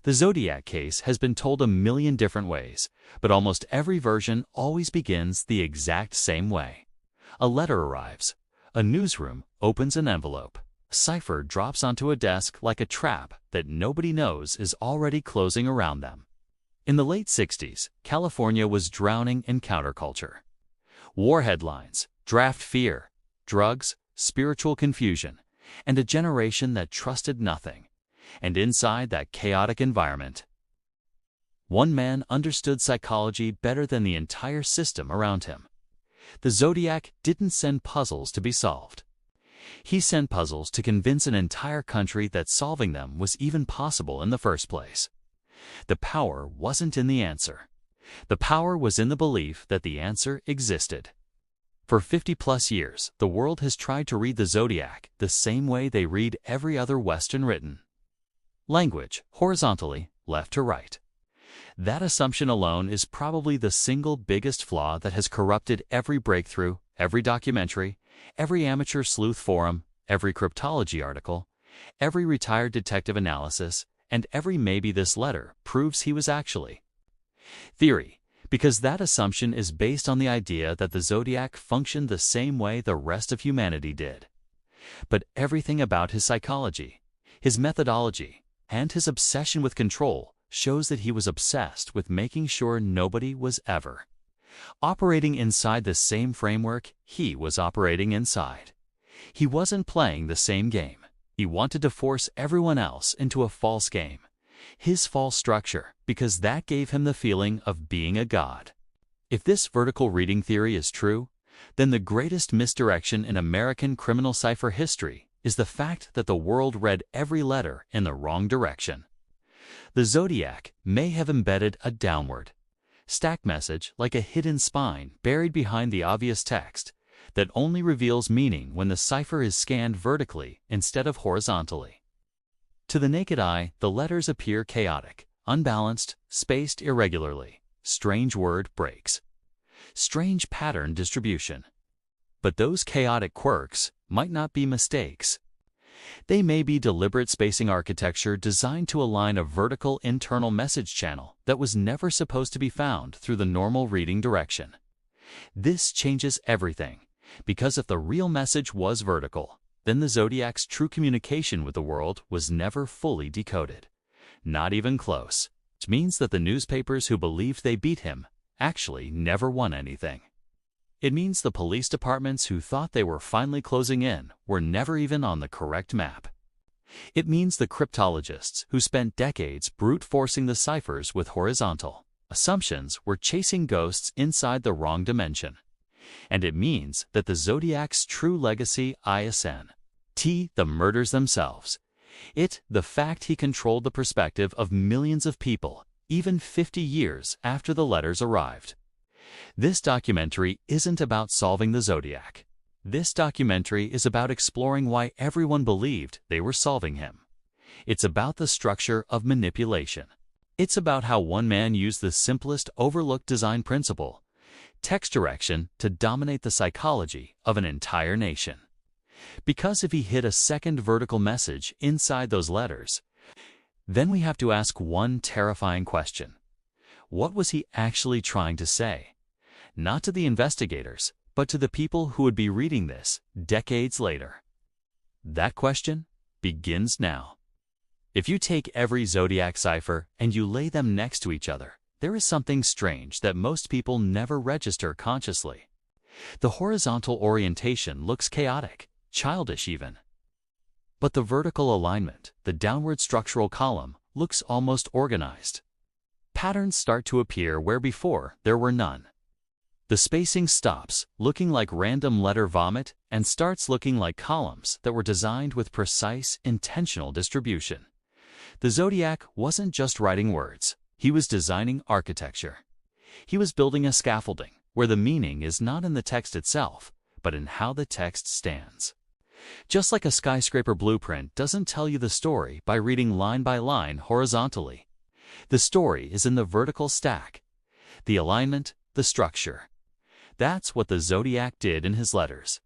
The Zodiac case has been told a million different ways, but almost every version always begins the exact same way. A letter arrives. A newsroom opens an envelope. A cipher drops onto a desk like a trap that nobody knows is already closing around them. In the late 60s, California was drowning in counterculture. War headlines, draft fear, drugs, spiritual confusion, and a generation that trusted nothing. And inside that chaotic environment, one man understood psychology better than the entire system around him. The Zodiac didn't send puzzles to be solved. He sent puzzles to convince an entire country that solving them was even possible in the first place. The power wasn't in the answer. The power was in the belief that the answer existed. For 50+ years, the world has tried to read the Zodiac the same way they read every other Western written language, horizontally, left to right. That assumption alone is probably the single biggest flaw that has corrupted every breakthrough, every documentary, every amateur sleuth forum, every cryptology article, every retired detective analysis, and every maybe this letter proves he was actually. Theory, because that assumption is based on the idea that the Zodiac functioned the same way the rest of humanity did. But everything about his psychology, his methodology, and his obsession with control shows that he was obsessed with making sure nobody was ever operating inside the same framework he was operating inside. He wasn't playing the same game. He wanted to force everyone else into a false game, his false structure, because that gave him the feeling of being a god. If this vertical reading theory is true, then the greatest misdirection in American criminal cipher history is the fact that the world read every letter in the wrong direction. The Zodiac may have embedded a downward, stacked message like a hidden spine buried behind the obvious text that only reveals meaning when the cipher is scanned vertically instead of horizontally. To the naked eye, the letters appear chaotic, unbalanced, spaced irregularly, strange word breaks, strange pattern distribution. But those chaotic quirks might not be mistakes. They may be deliberate spacing architecture designed to align a vertical internal message channel that was never supposed to be found through the normal reading direction. This changes everything, because if the real message was vertical, then the Zodiac's true communication with the world was never fully decoded. Not even close. Which means that the newspapers who believed they beat him actually never won anything. It means the police departments who thought they were finally closing in were never even on the correct map. It means the cryptologists who spent decades brute forcing the ciphers with horizontal assumptions were chasing ghosts inside the wrong dimension. And it means that the Zodiac's true legacy isn't the murders themselves. It's the fact he controlled the perspective of millions of people, even 50 years after the letters arrived. This documentary isn't about solving the Zodiac. This documentary is about exploring why everyone believed they were solving him. It's about the structure of manipulation. It's about how one man used the simplest overlooked design principle, text direction, to dominate the psychology of an entire nation. Because if he hid a second vertical message inside those letters, then we have to ask one terrifying question. What was he actually trying to say? Not to the investigators, but to the people who would be reading this decades later. That question begins now. If you take every Zodiac cipher and you lay them next to each other, there is something strange that most people never register consciously. The horizontal orientation looks chaotic, childish even. But the vertical alignment, the downward structural column, looks almost organized. Patterns start to appear where before there were none. The spacing stops, looking like random letter vomit, and starts looking like columns that were designed with precise, intentional distribution. The Zodiac wasn't just writing words. He was designing architecture. He was building a scaffolding where the meaning is not in the text itself, but in how the text stands. Just like a skyscraper blueprint doesn't tell you the story by reading line by line horizontally. The story is in the vertical stack, the alignment, the structure. That's what the Zodiac did in his letters.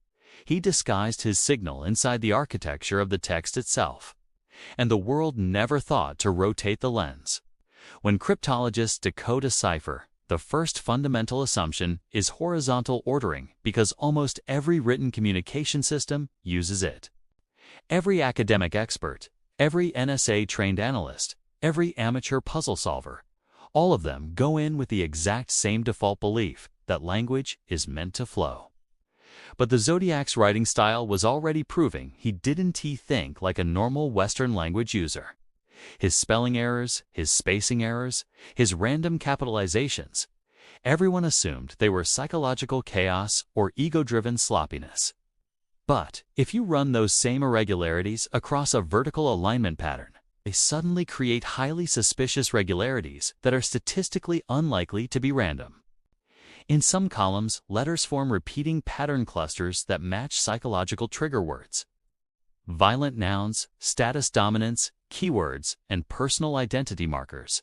He disguised his signal inside the architecture of the text itself. And the world never thought to rotate the lens. When cryptologists decode a cipher, the first fundamental assumption is horizontal ordering because almost every written communication system uses it. Every academic expert, every NSA-trained analyst, every amateur puzzle solver, all of them go in with the exact same default belief that language is meant to flow. But the Zodiac's writing style was already proving he didn't think like a normal Western language user. His spelling errors, his spacing errors, his random capitalizations, everyone assumed they were psychological chaos or ego-driven sloppiness. But if you run those same irregularities across a vertical alignment pattern, they suddenly create highly suspicious regularities that are statistically unlikely to be random. In some columns, letters form repeating pattern clusters that match psychological trigger words. Violent nouns, status dominance, keywords, and personal identity markers.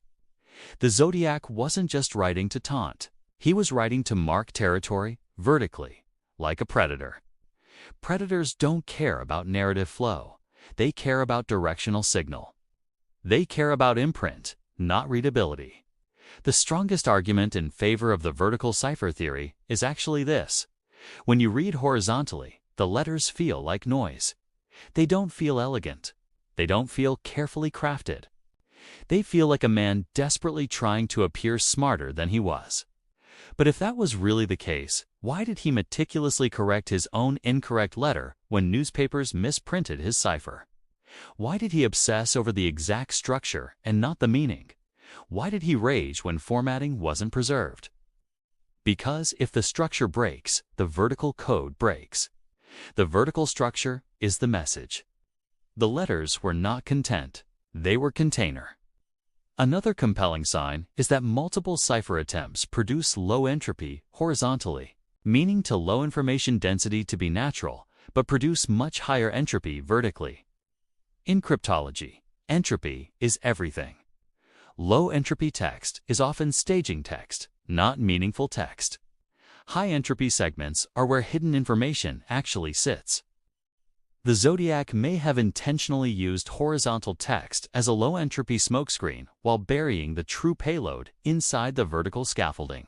The Zodiac wasn't just writing to taunt. He was writing to mark territory vertically, like a predator. Predators don't care about narrative flow. They care about directional signal. They care about imprint, not readability. The strongest argument in favor of the vertical cipher theory is actually this. When you read horizontally, the letters feel like noise. They don't feel elegant. They don't feel carefully crafted. They feel like a man desperately trying to appear smarter than he was. But if that was really the case, why did he meticulously correct his own incorrect letter when newspapers misprinted his cipher? Why did he obsess over the exact structure and not the meaning? Why did he rage when formatting wasn't preserved? Because if the structure breaks, the vertical code breaks. The vertical structure is the message. The letters were not content, they were container. Another compelling sign is that multiple cipher attempts produce low entropy horizontally, meaning to low information density to be natural, but produce much higher entropy vertically. In cryptology, entropy is everything. Low entropy text is often staging text, not meaningful text. High entropy segments are where hidden information actually sits. The Zodiac may have intentionally used horizontal text as a low-entropy smokescreen while burying the true payload inside the vertical scaffolding.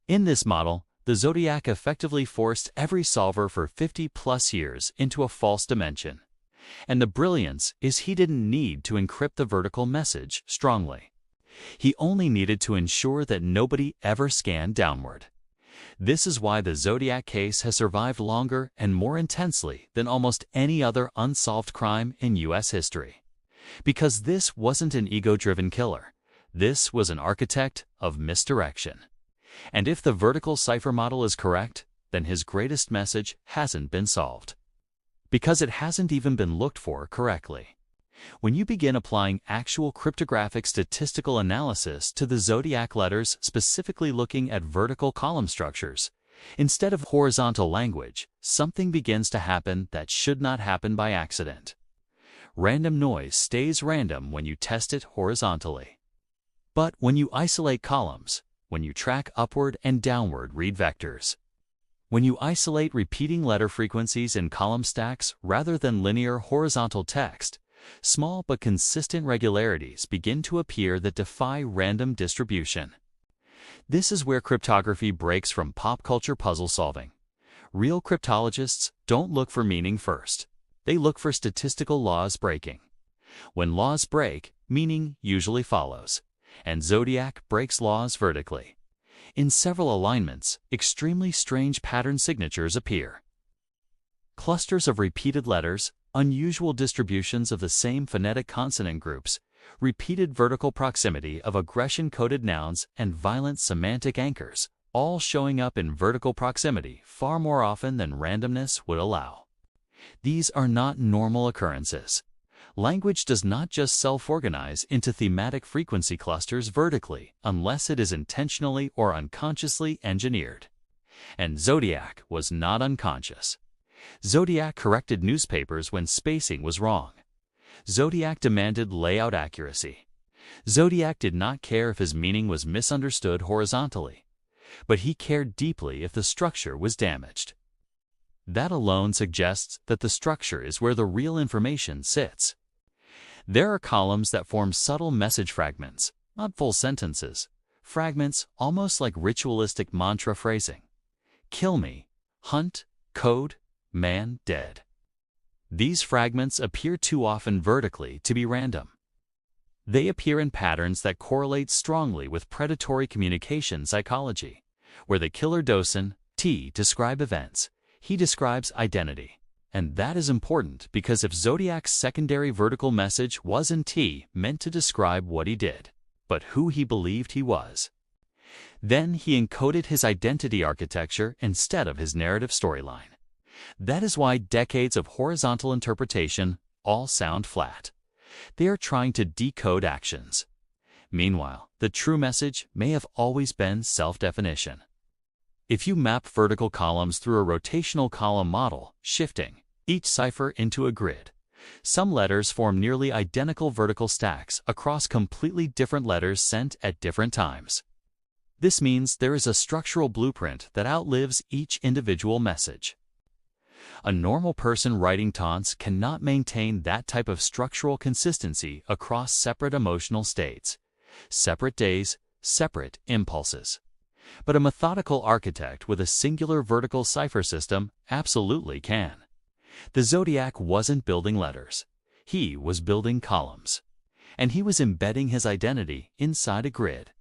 In this model, the Zodiac effectively forced every solver for 50+ years into a false dimension. And the brilliance is he didn't need to encrypt the vertical message strongly. He only needed to ensure that nobody ever scanned downward. This is why the Zodiac case has survived longer and more intensely than almost any other unsolved crime in U.S. history. Because this wasn't an ego-driven killer. This was an architect of misdirection. And if the vertical cipher model is correct, then his greatest message hasn't been solved. Because it hasn't even been looked for correctly. When you begin applying actual cryptographic statistical analysis to the Zodiac letters, specifically looking at vertical column structures, instead of horizontal language, something begins to happen that should not happen by accident. Random noise stays random when you test it horizontally. But when you isolate columns, when you track upward and downward read vectors, when you isolate repeating letter frequencies in column stacks rather than linear horizontal text, small but consistent regularities begin to appear that defy random distribution. This is where cryptography breaks from pop culture puzzle solving. Real cryptologists don't look for meaning first. They look for statistical laws breaking. When laws break, meaning usually follows. And Zodiac breaks laws vertically. In several alignments, extremely strange pattern signatures appear. Clusters of repeated letters, unusual distributions of the same phonetic consonant groups, repeated vertical proximity of aggression-coded nouns, and violent semantic anchors, all showing up in vertical proximity far more often than randomness would allow. These are not normal occurrences. Language does not just self-organize into thematic frequency clusters vertically unless it is intentionally or unconsciously engineered. And Zodiac was not unconscious. Zodiac corrected newspapers when spacing was wrong. Zodiac demanded layout accuracy. Zodiac did not care if his meaning was misunderstood horizontally, but he cared deeply if the structure was damaged. That alone suggests that the structure is where the real information sits. There are columns that form subtle message fragments, not full sentences. Fragments almost like ritualistic mantra phrasing. Kill me, hunt, code, man dead. These fragments appear too often vertically to be random. They appear in patterns that correlate strongly with predatory communication psychology, where the killer docen, T, describe events, he describes identity. And that is important because if Zodiac's secondary vertical message wasn't T meant to describe what he did, but who he believed he was, then he encoded his identity architecture instead of his narrative storyline. That is why decades of horizontal interpretation all sound flat. They are trying to decode actions. Meanwhile, the true message may have always been self-definition. If you map vertical columns through a rotational column model, shifting each cipher into a grid, some letters form nearly identical vertical stacks across completely different letters sent at different times. This means there is a structural blueprint that outlives each individual message. A normal person writing taunts cannot maintain that type of structural consistency across separate emotional states, separate days, separate impulses. But a methodical architect with a singular vertical cipher system absolutely can. The Zodiac wasn't building letters. He was building columns. And he was embedding his identity inside a grid.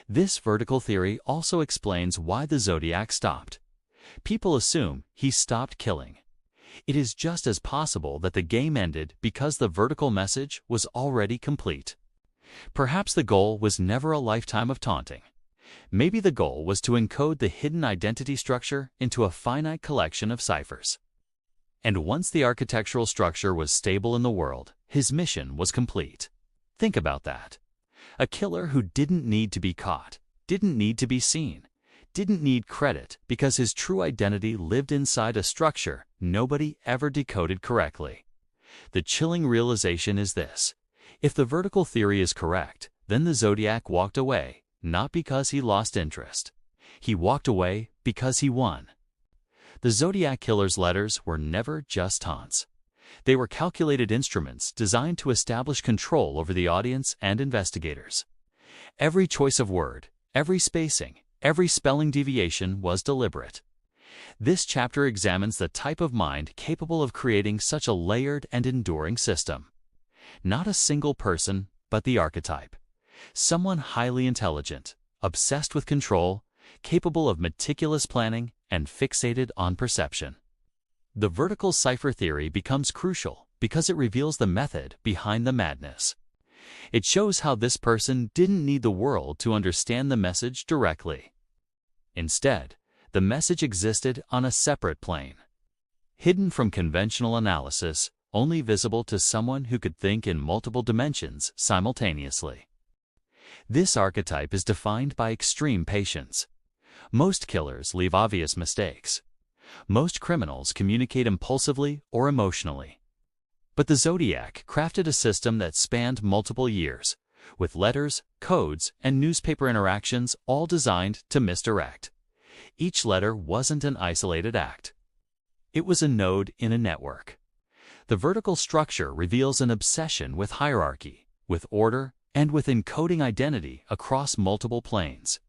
This vertical theory also explains why the Zodiac stopped. People assume he stopped killing. It is just as possible that the game ended because the vertical message was already complete. Perhaps the goal was never a lifetime of taunting. Maybe the goal was to encode the hidden identity structure into a finite collection of ciphers. And once the architectural structure was stable in the world, his mission was complete. Think about that. A killer who didn't need to be caught, didn't need to be seen, didn't need credit because his true identity lived inside a structure nobody ever decoded correctly. The chilling realization is this: if the vertical theory is correct, then the Zodiac walked away, not because he lost interest. He walked away because he won. The Zodiac Killer's letters were never just taunts. They were calculated instruments designed to establish control over the audience and investigators. Every choice of word, every spacing, every spelling deviation was deliberate. This chapter examines the type of mind capable of creating such a layered and enduring system. Not a single person, but the archetype. Someone highly intelligent, obsessed with control, capable of meticulous planning, and fixated on perception. The vertical cipher theory becomes crucial because it reveals the method behind the madness. It shows how this person didn't need the world to understand the message directly. Instead, the message existed on a separate plane. Hidden from conventional analysis, only visible to someone who could think in multiple dimensions simultaneously. This archetype is defined by extreme patience. Most killers leave obvious mistakes. Most criminals communicate impulsively or emotionally. But the Zodiac crafted a system that spanned multiple years, with letters, codes, and newspaper interactions all designed to misdirect. Each letter wasn't an isolated act. It was a node in a network. The vertical structure reveals an obsession with hierarchy, with order, and with encoding identity across multiple planes.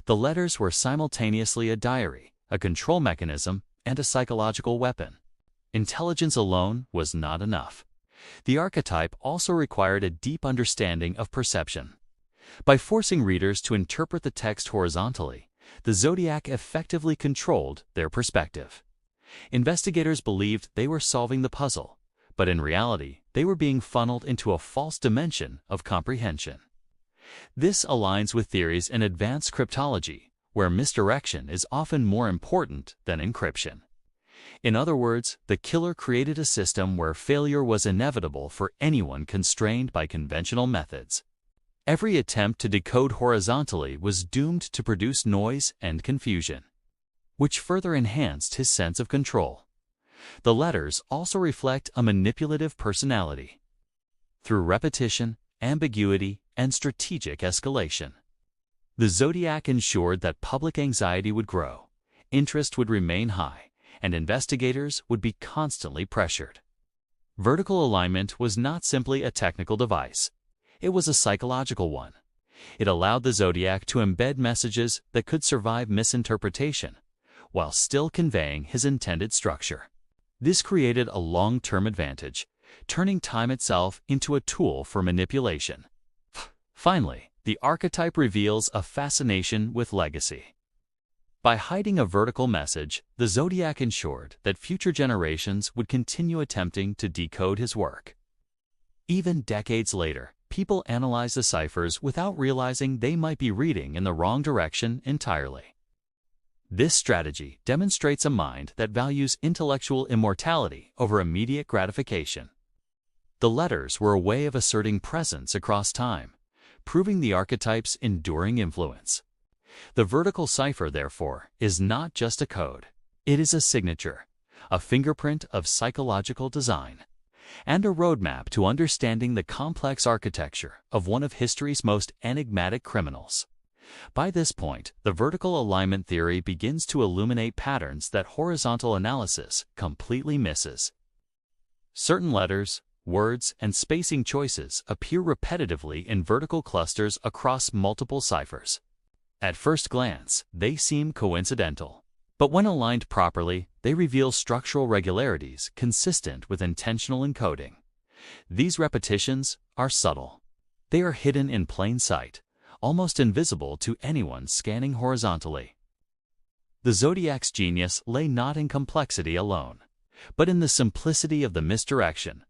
The letters were simultaneously a diary, a control mechanism, and a psychological weapon. Intelligence alone was not enough. The archetype also required a deep understanding of perception. By forcing readers to interpret the text horizontally, the Zodiac effectively controlled their perspective. Investigators believed they were solving the puzzle, but in reality, they were being funneled into a false dimension of comprehension. This aligns with theories in advanced cryptology, where misdirection is often more important than encryption. In other words, the killer created a system where failure was inevitable for anyone constrained by conventional methods. Every attempt to decode horizontally was doomed to produce noise and confusion, which further enhanced his sense of control. The letters also reflect a manipulative personality. Through repetition, ambiguity, and strategic escalation, the Zodiac ensured that public anxiety would grow, interest would remain high, and investigators would be constantly pressured. Vertical alignment was not simply a technical device. It was a psychological one. It allowed the Zodiac to embed messages that could survive misinterpretation, while still conveying his intended structure. This created a long-term advantage, turning time itself into a tool for manipulation. Finally, the archetype reveals a fascination with legacy. By hiding a vertical message, the Zodiac ensured that future generations would continue attempting to decode his work. Even decades later, people analyze the ciphers without realizing they might be reading in the wrong direction entirely. This strategy demonstrates a mind that values intellectual immortality over immediate gratification. The letters were a way of asserting presence across time, proving the archetype's enduring influence. The vertical cipher, therefore, is not just a code. It is a signature, a fingerprint of psychological design, and a roadmap to understanding the complex architecture of one of history's most enigmatic criminals. By this point, the vertical alignment theory begins to illuminate patterns that horizontal analysis completely misses. Certain letters, words, and spacing choices appear repetitively in vertical clusters across multiple ciphers. At first glance, they seem coincidental. But when aligned properly, they reveal structural regularities consistent with intentional encoding. These repetitions are subtle. They are hidden in plain sight, almost invisible to anyone scanning horizontally. The Zodiac's genius lay not in complexity alone, but in the simplicity of the misdirection.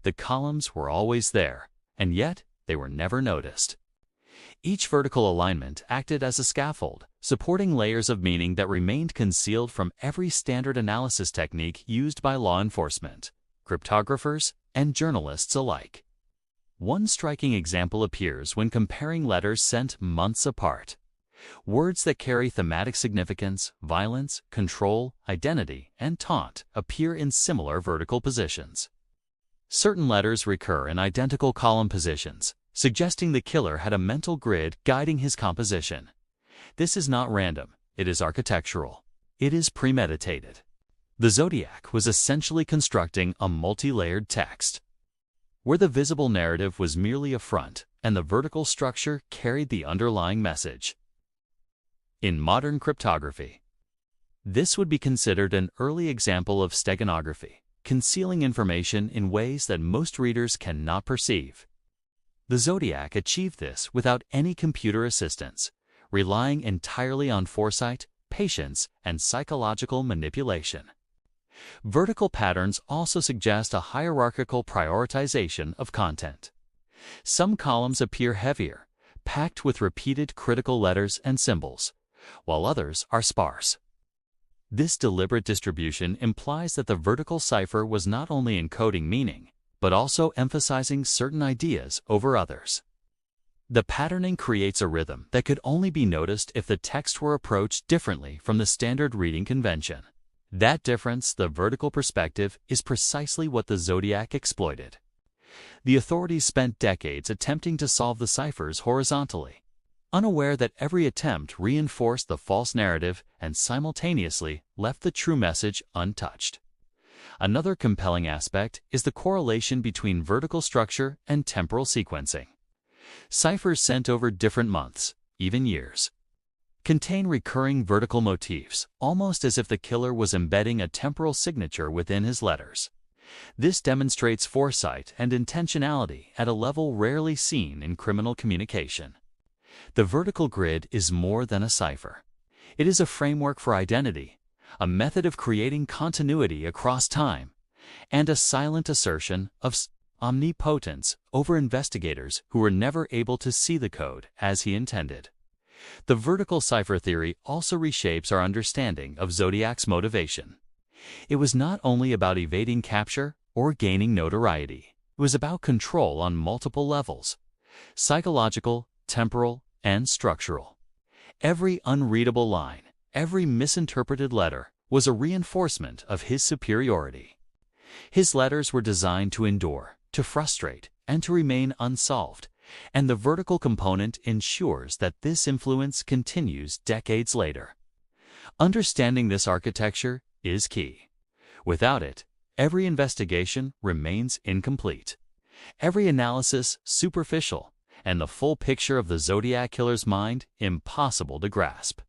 The columns were always there, and yet they were never noticed. Each vertical alignment acted as a scaffold, supporting layers of meaning that remained concealed from every standard analysis technique used by law enforcement, cryptographers, and journalists alike. One striking example appears when comparing letters sent months apart. Words that carry thematic significance, violence, control, identity, and taunt appear in similar vertical positions. Certain letters recur in identical column positions, suggesting the killer had a mental grid guiding his composition. This is not random, it is architectural. It is premeditated. The Zodiac was essentially constructing a multi-layered text, where the visible narrative was merely a front and the vertical structure carried the underlying message. In modern cryptography, this would be considered an early example of steganography, concealing information in ways that most readers cannot perceive. The Zodiac achieved this without any computer assistance, relying entirely on foresight, patience, and psychological manipulation. Vertical patterns also suggest a hierarchical prioritization of content. Some columns appear heavier, packed with repeated critical letters and symbols, while others are sparse. This deliberate distribution implies that the vertical cipher was not only encoding meaning, but also emphasizing certain ideas over others. The patterning creates a rhythm that could only be noticed if the text were approached differently from the standard reading convention. That difference, the vertical perspective, is precisely what the Zodiac exploited. The authorities spent decades attempting to solve the ciphers horizontally, unaware that every attempt reinforced the false narrative and simultaneously left the true message untouched. Another compelling aspect is the correlation between vertical structure and temporal sequencing. Ciphers sent over different months, even years, contain recurring vertical motifs, almost as if the killer was embedding a temporal signature within his letters. This demonstrates foresight and intentionality at a level rarely seen in criminal communication. The vertical grid is more than a cipher. It is a framework for identity, a method of creating continuity across time, and a silent assertion of omnipotence over investigators who were never able to see the code as he intended. The vertical cipher theory also reshapes our understanding of Zodiac's motivation. It was not only about evading capture or gaining notoriety. It was about control on multiple levels: psychological, temporal, and structural. Every unreadable line, every misinterpreted letter was a reinforcement of his superiority. His letters were designed to endure, to frustrate, and to remain unsolved, and the vertical component ensures that this influence continues decades later. Understanding this architecture is key. Without it, every investigation remains incomplete. Every analysis superficial, and the full picture of the Zodiac Killer's mind impossible to grasp.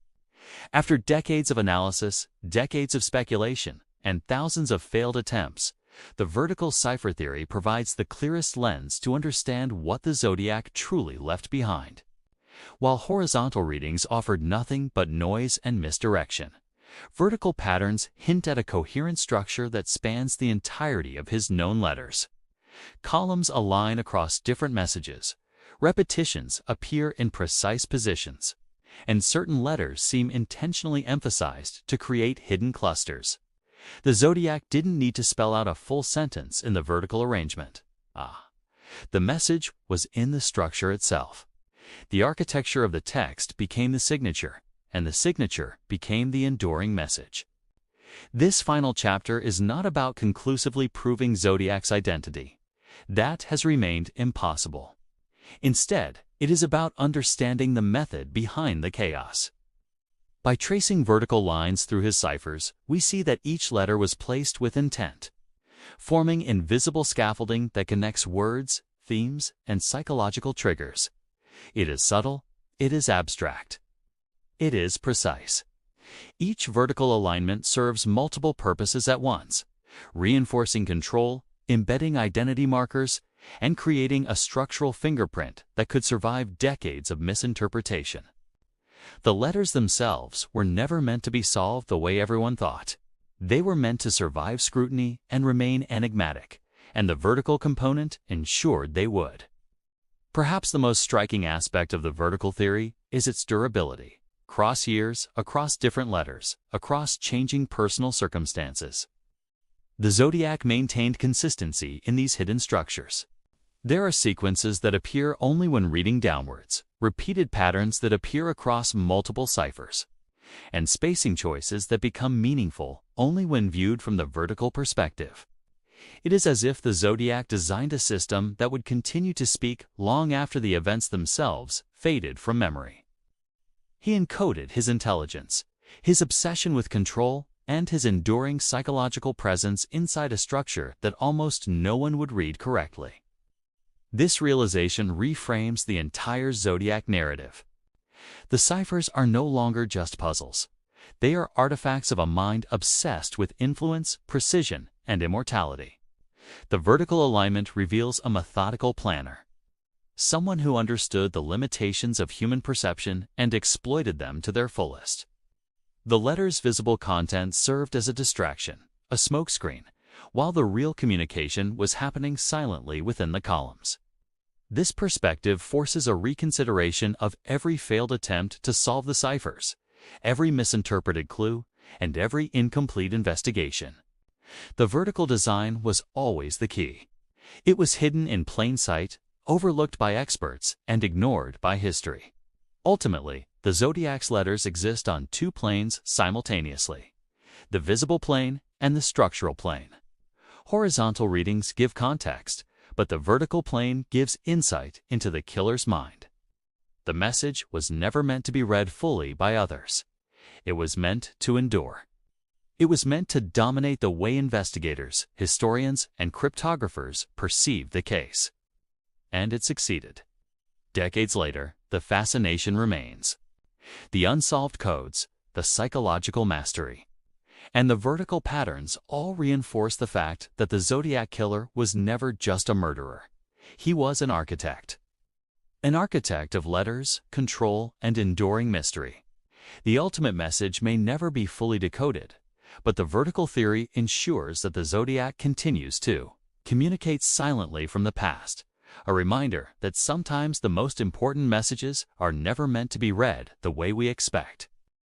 After decades of analysis, decades of speculation, and thousands of failed attempts, the vertical cipher theory provides the clearest lens to understand what the Zodiac truly left behind. While horizontal readings offered nothing but noise and misdirection, vertical patterns hint at a coherent structure that spans the entirety of his known letters. Columns align across different messages, repetitions appear in precise positions, and certain letters seem intentionally emphasized to create hidden clusters. The Zodiac didn't need to spell out a full sentence in the vertical arrangement. The message was in the structure itself. The architecture of the text became the signature, and the signature became the enduring message. This final chapter is not about conclusively proving Zodiac's identity. That has remained impossible. Instead, it is about understanding the method behind the chaos. By tracing vertical lines through his ciphers, we see that each letter was placed with intent, forming invisible scaffolding that connects words, themes, and psychological triggers. It is subtle, it is abstract, it is precise. Each vertical alignment serves multiple purposes at once, reinforcing control, embedding identity markers, and creating a structural fingerprint that could survive decades of misinterpretation. The letters themselves were never meant to be solved the way everyone thought. They were meant to survive scrutiny and remain enigmatic, and the vertical component ensured they would. Perhaps the most striking aspect of the vertical theory is its durability. Across years, across different letters, across changing personal circumstances, the Zodiac maintained consistency in these hidden structures. There are sequences that appear only when reading downwards, repeated patterns that appear across multiple ciphers, and spacing choices that become meaningful only when viewed from the vertical perspective. It is as if the Zodiac designed a system that would continue to speak long after the events themselves faded from memory. He encoded his intelligence, his obsession with control, and his enduring psychological presence inside a structure that almost no one would read correctly. This realization reframes the entire Zodiac narrative. The ciphers are no longer just puzzles. They are artifacts of a mind obsessed with influence, precision, and immortality. The vertical alignment reveals a methodical planner, someone who understood the limitations of human perception and exploited them to their fullest. The letter's visible content served as a distraction, a smokescreen, while the real communication was happening silently within the columns. This perspective forces a reconsideration of every failed attempt to solve the ciphers, every misinterpreted clue, and every incomplete investigation. The vertical design was always the key. It was hidden in plain sight, overlooked by experts, and ignored by history. Ultimately, the Zodiac's letters exist on two planes simultaneously: the visible plane and the structural plane. Horizontal readings give context, but the vertical plane gives insight into the killer's mind. The message was never meant to be read fully by others. It was meant to endure. It was meant to dominate the way investigators, historians, and cryptographers perceived the case. And it succeeded. Decades later, the fascination remains. The unsolved codes, the psychological mastery, and the vertical patterns all reinforce the fact that the Zodiac Killer was never just a murderer. He was an architect. An architect of letters, control, and enduring mystery. The ultimate message may never be fully decoded, but the vertical theory ensures that the Zodiac continues to communicate silently from the past, a reminder that sometimes the most important messages are never meant to be read the way we expect.